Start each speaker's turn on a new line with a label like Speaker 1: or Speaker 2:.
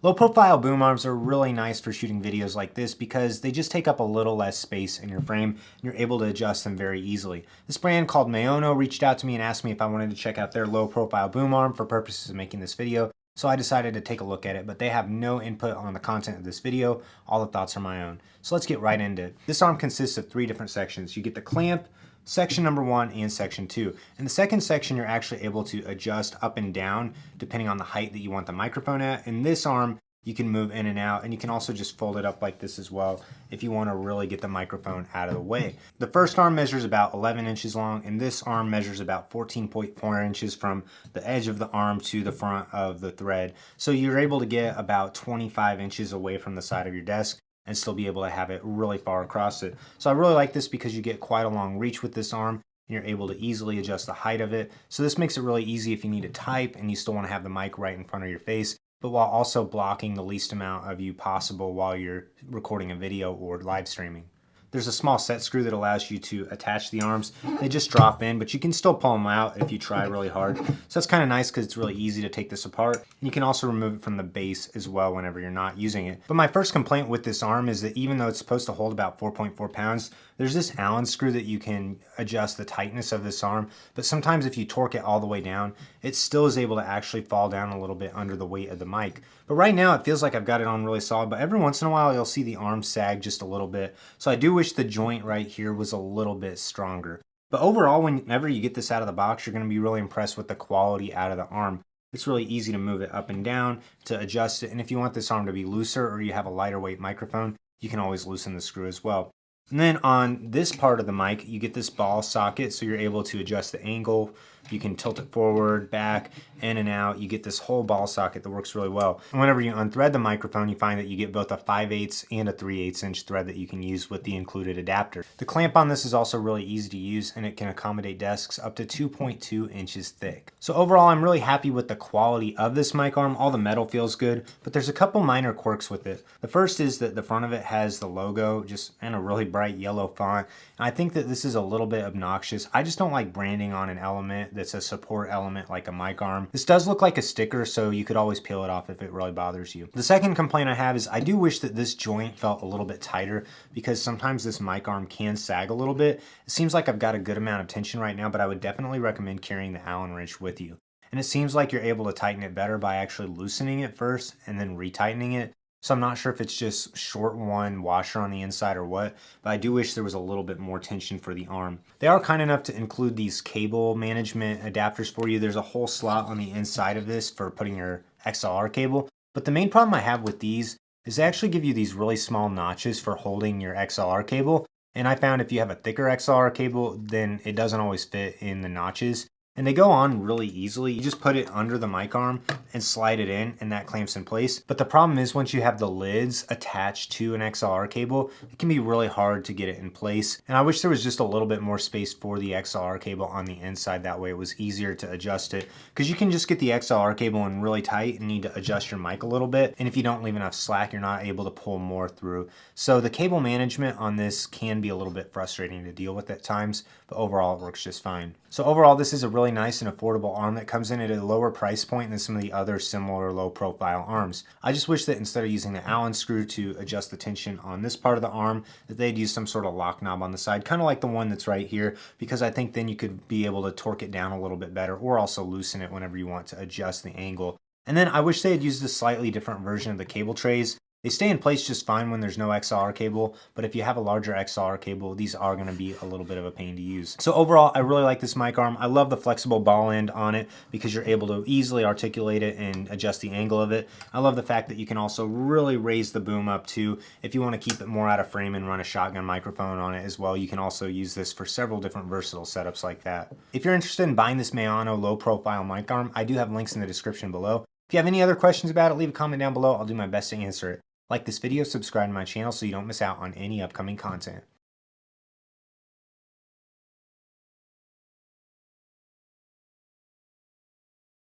Speaker 1: Low profile boom arms are really nice for shooting videos like this because they just take up a little less space in your frame and you're able to adjust them very easily. This brand called Maono reached out to me and asked me if I wanted to check out their low profile boom arm for purposes of making this video. So I decided to take a look at it, but they have no input on the content of this video. All the thoughts are my own. So let's get right into it. This arm consists of 3 different sections. You get the clamp, section number 1, and section 2. In the second section, you're actually able to adjust up and down depending on the height that you want the microphone at. In this arm, you can move in and out, and you can also just fold it up like this as well if you want to really get the microphone out of the way. The first arm measures about 11 inches long, and this arm measures about 14.4 inches from the edge of the arm to the front of the thread. So you're able to get about 25 inches away from the side of your desk and still be able to have it really far across it. So I really like this because you get quite a long reach with this arm, and you're able to easily adjust the height of it. So this makes it really easy if you need to type and you still want to have the mic right in front of your face, but while also blocking the least amount of you possible while you're recording a video or live streaming. There's a small set screw that allows you to attach the arms. They just drop in, but you can still pull them out if you try really hard. So that's kind of nice because it's really easy to take this apart. And you can also remove it from the base as well whenever you're not using it. But my first complaint with this arm is that even though it's supposed to hold about 4.4 pounds, there's this Allen screw that you can adjust the tightness of this arm, but sometimes if you torque it all the way down, it still is able to actually fall down a little bit under the weight of the mic. But right now it feels like I've got it on really solid, but every once in a while you'll see the arm sag just a little bit. So I do wish the joint right here was a little bit stronger. But overall, whenever you get this out of the box, you're going to be really impressed with the quality out of the arm. It's really easy to move it up and down, to adjust it, and if you want this arm to be looser or you have a lighter weight microphone, you can always loosen the screw as well. And then on this part of the mic, you get this ball socket, so you're able to adjust the angle. You can tilt it forward, back, in and out. You get this whole ball socket that works really well. And whenever you unthread the microphone, you find that you get both a 5/8 and a 3/8 inch thread that you can use with the included adapter. The clamp on this is also really easy to use, and it can accommodate desks up to 2.2 inches thick. So overall, I'm really happy with the quality of this mic arm. All the metal feels good, but there's a couple minor quirks with it. The first is that the front of it has the logo just in a really bright yellow font. And I think that this is a little bit obnoxious. I just don't like branding on an element that's a support element like a mic arm. This does look like a sticker, so you could always peel it off if it really bothers you. The second complaint I have is I do wish that this joint felt a little bit tighter, because sometimes this mic arm can sag a little bit. It seems like I've got a good amount of tension right now, but I would definitely recommend carrying the Allen wrench with you. And it seems like you're able to tighten it better by actually loosening it first and then retightening it. So I'm not sure if it's just short one washer on the inside or what, but I do wish there was a little bit more tension for the arm. They are kind enough to include these cable management adapters for you. There's a whole slot on the inside of this for putting your XLR cable. But the main problem I have with these is they actually give you these really small notches for holding your XLR cable. And I found if you have a thicker XLR cable, then it doesn't always fit in the notches. And they go on really easily. You just put it under the mic arm and slide it in, and that clamps in place. But the problem is once you have the lids attached to an XLR cable, it can be really hard to get it in place. And I wish there was just a little bit more space for the XLR cable on the inside. That way it was easier to adjust it, because you can just get the XLR cable in really tight and need to adjust your mic a little bit. And if you don't leave enough slack, you're not able to pull more through. So the cable management on this can be a little bit frustrating to deal with at times, but overall it works just fine. So overall, this is a really nice and affordable arm that comes in at a lower price point than some of the other similar low profile arms. I just wish that instead of using the Allen screw to adjust the tension on this part of the arm, that they'd use some sort of lock knob on the side, kind of like the one that's right here, because I think then you could be able to torque it down a little bit better, or also loosen it whenever you want to adjust the angle. And then I wish they had used a slightly different version of the cable trays. They stay in place just fine when there's no XLR cable, but if you have a larger XLR cable, these are going to be a little bit of a pain to use. So overall, I really like this mic arm. I love the flexible ball end on it because you're able to easily articulate it and adjust the angle of it. I love the fact that you can also really raise the boom up too. If you want to keep it more out of frame and run a shotgun microphone on it as well, you can also use this for several different versatile setups like that. If you're interested in buying this Maono low profile mic arm, I do have links in the description below. If you have any other questions about it, leave a comment down below. I'll do my best to answer it. Like this video, subscribe to my channel so you don't miss out on any upcoming content.